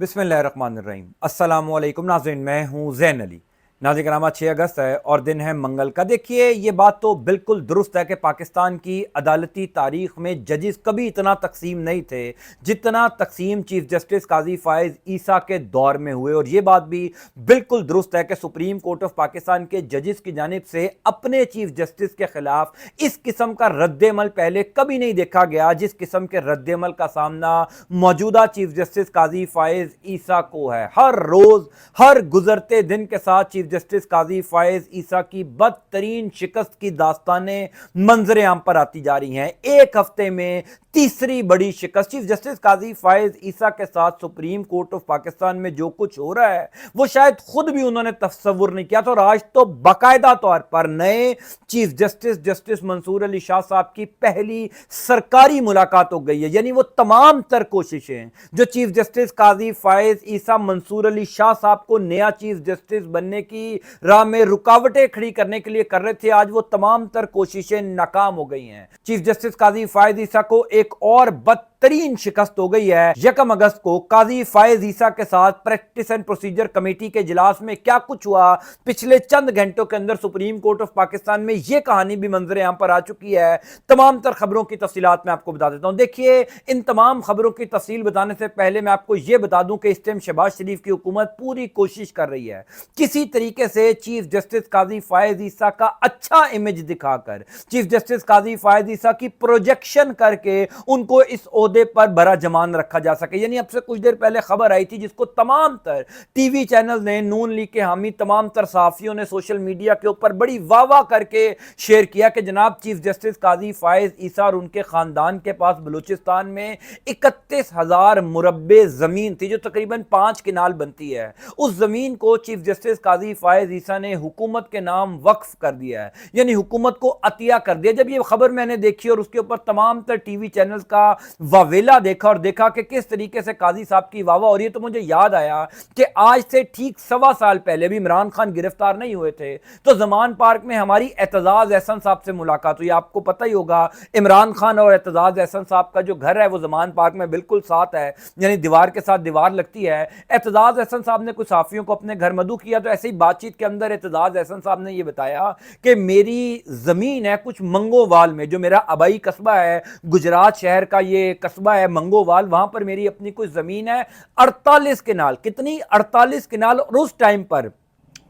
बिस्मिल्लाहिर्रहमानिर्रहीम। अस्सलाम वालेकुम नाज़रीन, मैं हूँ ज़ैन अली। नाज़रीन कराम, 6 अगस्त है और दिन है मंगल का। देखिए, ये बात तो बिल्कुल दुरुस्त है कि पाकिस्तान की अदालती तारीख में जजेस कभी इतना तकसीम नहीं थे जितना तकसीम चीफ जस्टिस काजी फ़ाइज़ ईसा के दौर में हुए। और ये बात भी बिल्कुल दुरुस्त है कि सुप्रीम कोर्ट ऑफ पाकिस्तान के जजेस की जानिब से अपने चीफ जस्टिस के खिलाफ इस किस्म का रद्द-ए-अमल पहले कभी नहीं देखा गया जिस किस्म के रद्द-ए-अमल का सामना मौजूदा चीफ जस्टिस काजी फ़ाइज़ ईसा को है। हर रोज हर गुजरते दिन के साथ चीफ जस्टिस काजी फ़ाइज़ ईसा की बदतरीन शिकस्त की दास्तानें मंजर आम पर आती जा रही हैं। एक हफ्ते में तीसरी बड़ी शिकस्त। चीफ जस्टिस काजी फ़ाइज़ ईसा के साथ सुप्रीम कोर्ट ऑफ पाकिस्तान में जो कुछ हो रहा है वो शायद खुद भी उन्होंने तस्वुर नहीं किया था। और आज तो बाकायदा तौर पर नए chief justice justice Mansoor Ali Shah साहब की पहली सरकारी मुलाकात हो गई है। यानी वो तमाम तर कोशिशें जो चीफ जस्टिस काजी फ़ाइज़ ईसा मंसूर अली शाह साहब को नया चीफ जस्टिस बनने की राह में रुकावटें खड़ी करने के लिए कर रहे थे, आज वो तमाम तर कोशिशें नाकाम हो गई हैं। चीफ जस्टिस काजी फ़ाइज़ ईसा को एक और बदतरीन शिकस्त हो गई है। 1 अगस्त को काजी फ़ाइज़ ईसा के साथ प्रैक्टिस एंड प्रोसीजर कमेटी के इजलास में क्या कुछ हुआ, पिछले चंद घंटों के अंदर सुप्रीम कोर्ट ऑफ पाकिस्तान में यह कहानी भी मंजर यहां पर आ चुकी है। तमाम तर खबरों की तफसीलात मैं आपको बता देता हूं। देखिए, इन तमाम खबरों की तफसील बताने से पहले मैं आपको यह बता दूं कि इस टाइम शहबाज शरीफ की हुकूमत पूरी कोशिश कर रही है किसी तरीके से चीफ जस्टिस काजी फ़ाइज़ ईसा का अच्छा इमेज दिखाकर, चीफ जस्टिस काजी फ़ाइज़ ईसा की प्रोजेक्शन करके उनको इस ओहदे पर बरा जमान रखा जा सके। यानी अब से कुछ देर पहले खबर आई थी जिसको तमाम तर टीवी चैनल ने, नून लीग के हामी तमाम तर सहाफियों ने सोशल मीडिया के ऊपर बड़ी वाह वाह करके शेयर किया कि जनाब चीफ जस्टिस काजी फ़ाइज़ ईसा और उनके खानदान के पास बलूचिस्तान में 31,000 मुरब्बे जमीन थी जो तकरीबन 5 किनाल बनती है। उस जमीन को चीफ जस्टिस काजी फ़ाइज़ ईसा ने हुकूमत के नाम वक्फ कर दिया है, यानी हुकूमत को अतिया कर दिया। जब ये खबर मैंने देखी और उसके ऊपर तमाम तर टीवी चैनल्स का वावेला देखा और देखा कि किस तरीके से काजी साहब की वाह वाह हो रही है, तो मुझे याद आया कि आज से ठीक 1.25 साल पहले भी इमरान खान गिरफ्तार नहीं हुए थे तो जमान पार्क में हमारी एतजाज एहसन साहब से मुलाकात हुई। आपको पता ही होगा इमरान खान और एतजाज एहसन साहब का जो घर है वो जमान पार्क में बिल्कुल साथ है, यानी दीवार के साथ दीवार लगती है। एतजाज एहसन साहब ने कुछ साफियों को अपने घर मदऊ किया, तो ऐसे ही बातचीत के अंदर एतजाज एहसन साहब ने यह बताया कि मेरी जमीन है कुछ मंगोवाल में, जो मेरा आबाई कस्बा है, गुजरात शहर का ये कस्बा है मंगोवाल, वहां पर मेरी अपनी कुछ जमीन है 48 किनाल। कितनी? 48 किनाल। और उस टाइम पर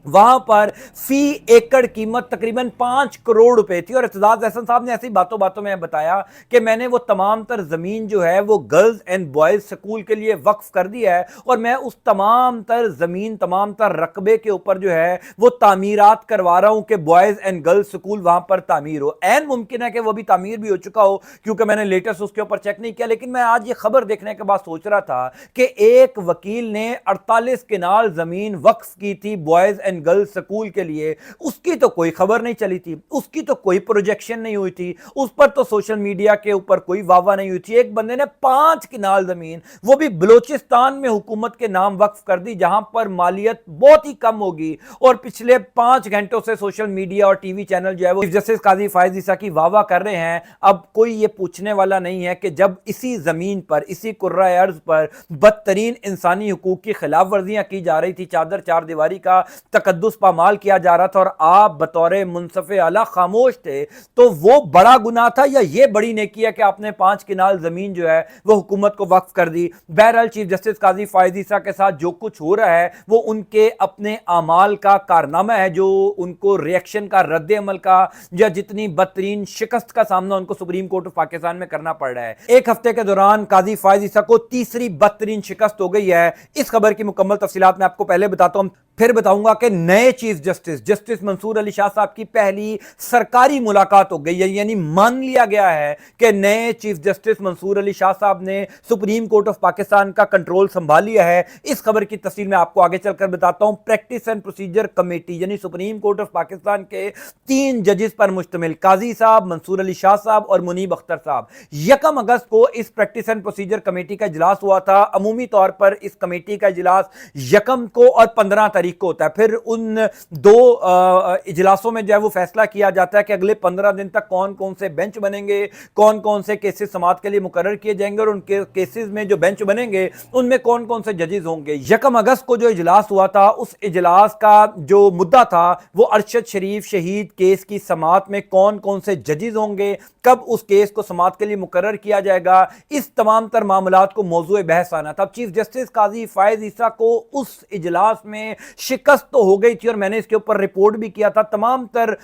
वहां पर फी एकड़ कीमत तकरीबन 5 करोड़ रुपए थी। और एतजाज एहसन साहब ने ऐसी बातों बातों में बताया कि मैंने वो तमाम तर जमीन जो है वो गर्ल्स एंड बॉयज स्कूल के लिए वक्फ कर दिया है और मैं उस तमाम तर जमीन, तमाम तर रकबे के ऊपर जो है वो तामीरात करवा रहा हूं कि बॉयज एंड गर्ल्स स्कूल वहां पर तामीर हो। एन मुमकिन है कि वो भी तामीर भी हो चुका हो क्योंकि मैंने लेटेस्ट उसके ऊपर चेक नहीं किया। लेकिन मैं आज ये खबर देखने के बाद सोच रहा था कि एक वकील ने 48 किनाल जमीन वक्फ की थी बॉयज एंड गर्ल्स स्कूल के लिए, उसकी तो कोई खबर नहीं चली थी, उसकी तो कोई प्रोजेक्शन नहीं हुई थी, उस पर तो सोशल मीडिया के ऊपर कोई वावा नहीं हुई थी। एक बंदे ने 5 किनाल जमीन, वो भी बलूचिस्तान में हुकूमत के नाम वक्फ कर दी जहां पर मालियत बहुत ही कम होगी। और पिछले 5 घंटों से सोशल मीडिया और टीवी चैनल जो है वो चीफ जस्टिस काजी फ़ाइज़ ईसा की वावा कर रहे हैं। अब कोई ये पूछने वाला नहीं है कि जब इसी जमीन पर, इसी कुर्राए अर्ज पर बदतरीन इंसानी हुकूक की खिलाफ वर्जियां की जा रही थी, चादर चार दीवारी का तकद्दुस पामाल किया जा रहा था और आप बतौर मुनसफ़े आला खामोश थे, तो वो बड़ा गुनाह था या ये बड़ी नेकी है कि आपने 5 किनाल जमीन जो है वो हुकूमत को वक्फ कर दी। बहरहाल चीफ जस्टिस काजी फ़ाइज़ ईसा के साथ जो कुछ हो रहा है वो उनके अपने अमाल का कारनामा है, जो उनको रिएक्शन का, रद्द अमल का, या जितनी बदतरीन शिकस्त का सामना उनको सुप्रीम कोर्ट ऑफ पाकिस्तान में करना पड़ रहा है। एक हफ्ते के दौरान काजी फ़ाइज़ ईसा को तीसरी बदतरीन शिकस्त हो गई है। इस खबर की मुकम्मल तफसीलात मैं आपको पहले बताता हूं, फिर बताऊंगा कि नए chief justice justice Mansoor Ali Shah साहब की पहली सरकारी मुलाकात हो गई है। यानी मान लिया गया है कि नए चीफ जस्टिस मंसूर अली शाह साहब ने सुप्रीम कोर्ट ऑफ पाकिस्तान का कंट्रोल संभाल लिया है। इस खबर की तफसील मैं आपको आगे चलकर बताता हूं। प्रैक्टिस एंड प्रोसीजर कमेटी यानी सुप्रीम कोर्ट ऑफ पाकिस्तान के 3 जजेस पर मुश्तमिल काजी साहब, मंसूर अली शाह साहब और मुनीब अख्तर साहब, 1 अगस्त को इस प्रैक्टिस एंड प्रोसीजर कमेटी का इजलास हुआ था। अमूमी तौर पर इस कमेटी का इजलास 1 को और 15 तारीख को होता है। फिर उन दो इजलासों में जो है वो फैसला किया जाता है कि अगले 15 दिन तक कौन कौन से बेंच बनेंगे, कौन कौन से केसेस समाअत के लिए मुकर्रर किए जाएंगे और उन केसेस में जो बेंच बनेंगे उनमें कौन कौन से जजेस होंगे। 1 अगस्त को जो इजलास हुआ था, उस इजलास का जो मुद्दा था वो अरशद शरीफ शहीद केस की समाअत में कौन कौन से जजेस होंगे, कब उस केस को समाअत के लिए मुकर्रर किया जाएगा, इस तमाम तर मामलात को मौजूए बहस आना था। चीफ जस्टिस काजी फायज ईसा को उस इजलास में शिकस्त तो हो गई थी और मैंने इसके ऊपर रिपोर्ट भी किया था। तमाम तर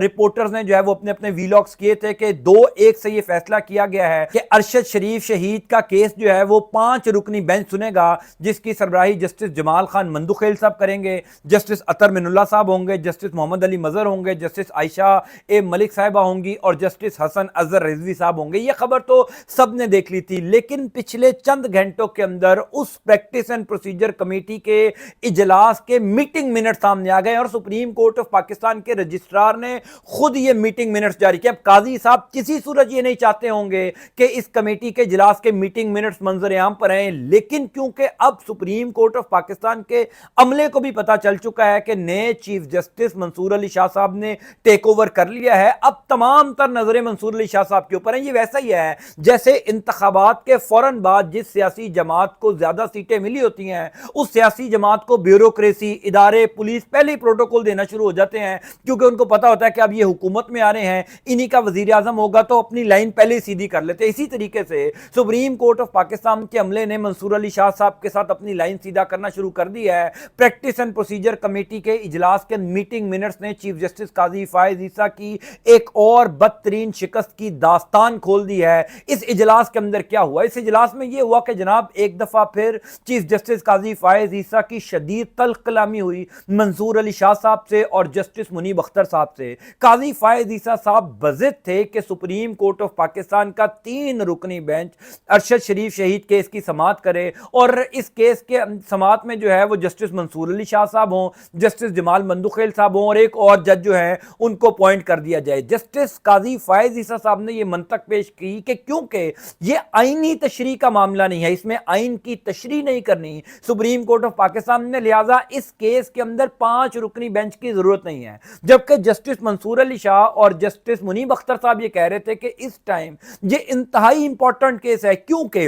रिपोर्टर्स ने जो है वो अपने अपने वीलॉग्स किए थे कि 2-1 से ये फैसला किया गया है कि अरशद शरीफ शहीद का केस जो है वो 5 रुकनी बेंच सुनेगा, जिसकी सरबराही जस्टिस जमाल खान मंदुखेल साहब करेंगे, जस्टिस अतर मिनुल्ला साहब होंगे, जस्टिस मोहम्मद अली मजहर होंगे, जस्टिस आयशा ए मलिक साहिबा होंगी और जस्टिस हसन अजहर रिजवी साहब होंगे। ये खबर तो सबने देख ली थी, लेकिन पिछले चंद घंटों के अंदर उस प्रैक्टिस एंड प्रोसीजर कमेटी के इजलास के मीटिंग मिनट सामने आ गए और सुप्रीम कोर्ट ऑफ पाकिस्तान के रजिस्ट्रार ने खुद ये मीटिंग मिनट्स जारी किया। अब काजी साहब किसी सूरत ये नहीं चाहते होंगे कि इस कमेटी के इजलास के मीटिंग मिनट्स मंजर आम पर आए, लेकिन क्योंकि अब सुप्रीम कोर्ट ऑफ पाकिस्तान के अमले को भी पता चल चुका है कि नए चीफ जस्टिस मंसूर अली शाह साहब ने टेक ओवर कर लिया है, अब तमाम तर नजरें मंसूर अली शाह साहब के ऊपर हैं। ये वैसा ही है जैसे इंतखाबात के फौरन बाद जिस सियासी जमात को ज्यादा सीटें मिली होती हैं, उस सियासी जमात को ब्यूरोक्रेसी, इदारे, पुलिस पहले ही प्रोटोकॉल देना शुरू हो जाते हैं, क्योंकि उनको पता होता है कि अब ये हुकूमत में आ रहे हैं, इन्हीं का वजीर आजम होगा, तो अपनी लाइन पहले ही सीधी कर लेते हैं। इसी तरीके से सुप्रीम कोर्ट ऑफ पाकिस्तान के अमले ने मंसूर अली शाह साहब के साथ अपनी लाइन सीधा करना शुरू कर दिया है। प्रैक्टिस एंड प्रोसीजर कमेटी के इजलास के मीटिंग मिनट्स ने चीफ जस्टिस काजी फायज ईसा की एक और बदतरीन शिकस्त की दास्तान खोल दी है। इस इजलास के अंदर क्या हुआ? इस इजलास में यह हुआ कि जनाब एक दफा फिर चीफ जस्टिस काजी फायज ईसा की शदीद तल्ख कलामी हुई मंसूर अली शाह साहब से और जस्टिस मुनीब अख्तर साहब से। काजी फायज ईसा साहब बज़िद थे कि सुप्रीम कोर्ट ऑफ पाकिस्तान का 3 रुकनी बेंच अरशद शरीफ शहीद केस की समाअत करे और इस केस के समाअत में जो है वो जस्टिस मंसूर अली शाह साहब हों, जस्टिस जमाल मंदुखेल साहब हों और एक और जज जो है उनको अपॉइंट कर दिया जाए। जस्टिस काजी फायज ईसा साहब ने यह मंतक पेश की कि क्योंकि यह आईनी तशरीह का मामला नहीं है, इसमें आइन की तशरीह नहीं करनी सुप्रीम कोर्ट ऑफ पाकिस्तान ने, लिहाजा इस केस के अंदर 5 रुकनी बेंच की जरूरत नहीं है। जबकि जस्टिस मंसूर अली शाह और जस्टिस मुनीब अख्तर साहब ये कह रहे थे कि इस टाइम ये इंतहाई इंपॉर्टेंट केस है, क्योंकि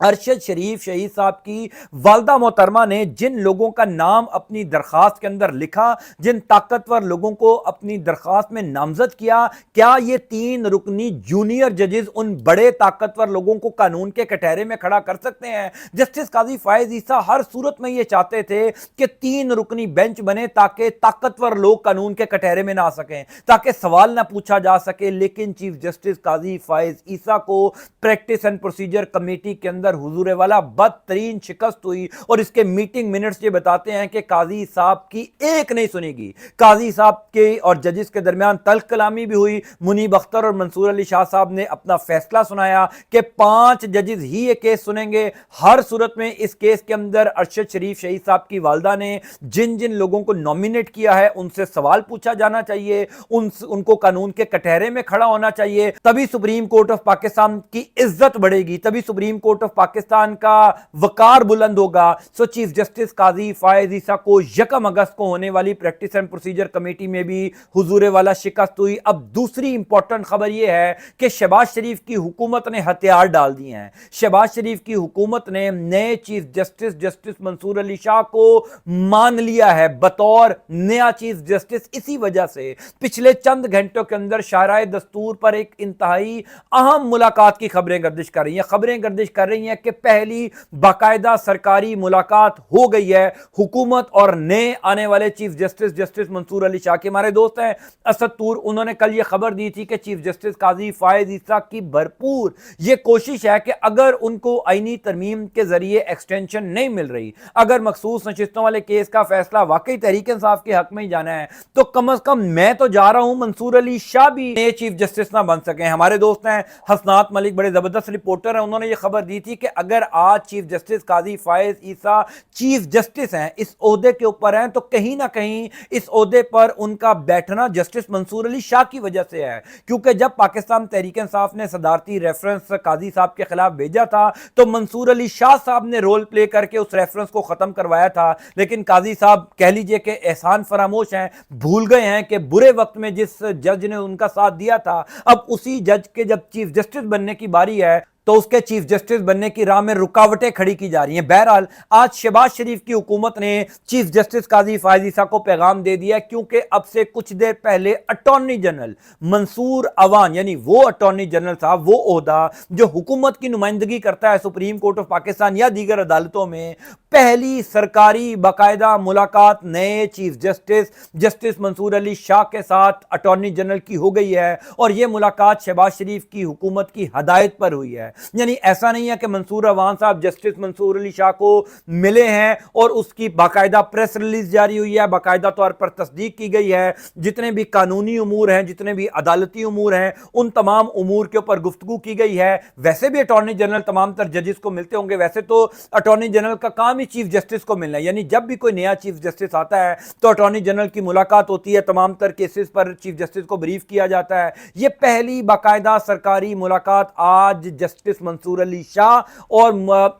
अरशद शरीफ शहीद साहब की वालदा मोहतरमा ने जिन लोगों का नाम अपनी दरख्वास्त के अंदर लिखा, जिन ताकतवर लोगों को अपनी दरख्वास्त में नामजद किया, क्या ये 3 रुकनी जूनियर जजेस उन बड़े ताकतवर लोगों को कानून के कटहरे में खड़ा कर सकते हैं? जस्टिस काजी फायज ईसा हर सूरत में ये चाहते थे कि 3 रुकनी बेंच बने ताकि ताकतवर लोग कानून के कटहरे में ना आ सकें, ताकि सवाल ना पूछा जा सके। लेकिन चीफ जस्टिस काजी फायज ईसा को प्रैक्टिस एंड प्रोसीजर कमेटी के अंदर हुजूरे वाला बदतरीन शिकस्त हुई और इसके मीटिंग मिनट्स ये बताते हैं कि काजी साहब की एक नहीं सुनेगी। काजी साहब के और जजेस के दरमियान तल्ख कलामी भी हुई। मुनीब अख्तर और मंसूर अली शाह साहब ने अपना फैसला सुनाया कि 5 जजेस ही ये केस सुनेंगे। हर सूरत में इस केस के अंदर अरशद शरीफ शहीद साहब की वालदा ने जिन जिन लोगों को नॉमिनेट किया है उनसे सवाल पूछा जाना चाहिए, उनको कानून के कटहरे में खड़ा होना चाहिए, तभी सुप्रीम कोर्ट ऑफ पाकिस्तान की इज्जत बढ़ेगी, तभी सुप्रीम कोर्ट ऑफ पाकिस्तान का वकार बुलंद होगा। सो चीफ जस्टिस काजी फायज ईसा को 1 अगस्त को होने वाली प्रैक्टिस एंड प्रोसीजर कमेटी में भी हुजूरे वाला शिकस्त हुई। अब दूसरी इंपॉर्टेंट खबर यह है कि शहबाज शरीफ की हुकूमत ने हथियार डाल दिए हैं। शहबाज शरीफ की हुकूमत ने नए chief justice justice Mansoor Ali Shah को मान लिया है बतौर नया चीफ जस्टिस। इसी वजह से पिछले चंद घंटों के अंदर शाहराए दस्तूर पर एक इंतहाई अहम मुलाकात की खबरें गर्दिश कर रही हैं। खबरें गर्दिश कर रही हैं कि पहली बाकायदा सरकारी मुलाकात हो गई है हुकूमत और नए आने वाले chief justice justice Mansoor Ali Shah के। हमारे दोस्त हैं असद तूर, उन्होंने कल ये खबर दी थी कि चीफ जस्टिस काजी फायज ईसा की भरपूर ये कोशिश है कि अगर उनको आईनी तरमीम के जरिए एक्सटेंशन नहीं मिल रही, अगर मखसूस नशिस्तों वाले केस का फैसला वाकई तहरीक इंसाफ के हक में ही जाना है, तो कम से कम मैं तो जा रहा हूं मंसूर अली शाह भी नए चीफ जस्टिस ना बन सके। हमारे दोस्त हैं हसनात मलिक, बड़े जबरदस्त रिपोर्टर हैं, उन्होंने ये खबर दी थी تھی کہ اگر آج چیف جسٹس قاضی فائز عیسیٰ چیف جسٹس ہیں, اس عہدے کے اوپر ہیں, تو کہیں نہ کہیں اس عہدے پر ان کا بیٹھنا جسٹس منصور علی شاہ کی وجہ سے ہے, کیونکہ جب پاکستان تحریک انصاف نے صدارتی ریفرنس قاضی صاحب کے خلاف بھیجا تھا تو منصور علی شاہ صاحب نے رول پلے کر کے اس ریفرنس کو ختم کروایا تھا, لیکن قاضی صاحب کہہ لیجئے کہ احسان فراموش ہیں, بھول گئے ہیں کہ برے وقت میں جس جج نے ان کا ساتھ دیا تھا, اب اسی جج کے جب چیف جسٹس بننے کی باری ہے تو اس کے چیف جسٹس بننے کی راہ میں رکاوٹیں کھڑی کی جا رہی ہیں. بہرحال آج شہباز شریف کی حکومت نے چیف جسٹس قاضی فائز عیسیٰ کو پیغام دے دیا, کیونکہ اب سے کچھ دیر پہلے اٹارنی جنرل منصور عوان, یعنی وہ اٹارنی جنرل صاحب, وہ عہدہ جو حکومت کی نمائندگی کرتا ہے سپریم کورٹ آف پاکستان یا دیگر عدالتوں میں, پہلی سرکاری باقاعدہ ملاقات نئے چیف جسٹس منصور علی شاہ کے ساتھ اٹارنی جنرل کی ہو گئی ہے, اور یہ ملاقات شہباز شریف کی حکومت کی ہدایت پر ہوئی ہے. یعنی ایسا نہیں ہے کہ منصور عوان صاحب جسٹس منصور علی شاہ کو ملے ہیں اور اس کی باقاعدہ پریس ریلیز جاری ہوئی ہے, باقاعدہ طور پر تصدیق کی گئی ہے, جتنے بھی قانونی امور ہیں, جتنے بھی عدالتی امور ہیں, ان تمام امور کے اوپر گفتگو کی گئی ہے. ویسے بھی اٹارنی جنرل تمام تر ججز کو ملتے ہوں گے, ویسے تو اٹارنی جنرل کا کام ہی چیف جسٹس کو ملنا ہے, یعنی جب بھی کوئی نیا چیف جسٹس آتا ہے تو اٹارنی جنرل کی ملاقات ہوتی ہے, تمام تر کیسز پر چیف جسٹس کو بریف کیا جاتا ہے. یہ پہلی باقاعدہ سرکاری ملاقات آج جسٹس منصور علی شاہ اور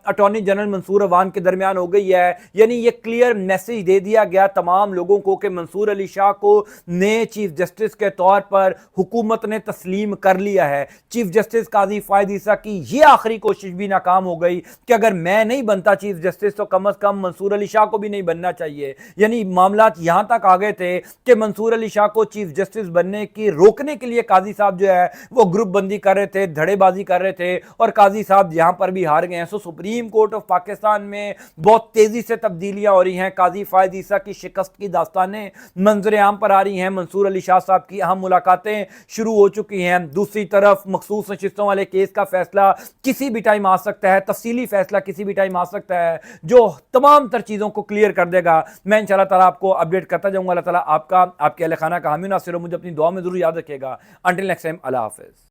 اٹارنی جنرل منصور عوان کے درمیان ہو گئی ہے. یعنی یہ کلیئر میسج دے دیا گیا تمام لوگوں کو کہ منصور علی شاہ کو نئے چیف جسٹس کے طور پر حکومت نے تسلیم کر لیا ہے. چیف جسٹس قاضی فائز عیسیٰ کی یہ آخری کوشش بھی ناکام ہو گئی کہ اگر میں نہیں بنتا چیف جسٹس تو کم از کم منصور علی شاہ کو بھی نہیں بننا چاہیے. یعنی معاملات یہاں تک آ گئے تھے کہ منصور علی شاہ کو چیف جسٹس بننے کی روکنے کے لیے قاضی صاحب جو ہے وہ گروپ بندی کر رہے تھے, دھڑے بازی کر رہے تھے, اور قاضی صاحب یہاں پر بھی ہار گئے ہیں. سپریم کورٹ آف پاکستان میں بہت تیزی سے تبدیلیاں ہو رہی ہیں. قاضی فائز عیسیٰ کی شکست کی داستانیں منظر عام پر آ رہی ہیں. منصور علی شاہ صاحب کی اہم ملاقاتیں شروع ہو چکی ہیں. دوسری طرف مخصوص نشستوں والے کیس کا فیصلہ کسی بھی ٹائم آ سکتا ہے, تفصیلی فیصلہ کسی بھی ٹائم آ سکتا ہے, جو تمام تر چیزوں کو کلیئر کر دے گا. میں انشاءاللہ تعالیٰ آپ کو اپڈیٹ کرتا جاؤں گا. اللہ تعالیٰ آپ کا, آپ کے اہل خانہ کا حامی ناصر ہو. مجھے اپنی دعا میں ضرور یاد رکھیے گا. انٹل نیکسٹ ٹائم, اللہ حافظ.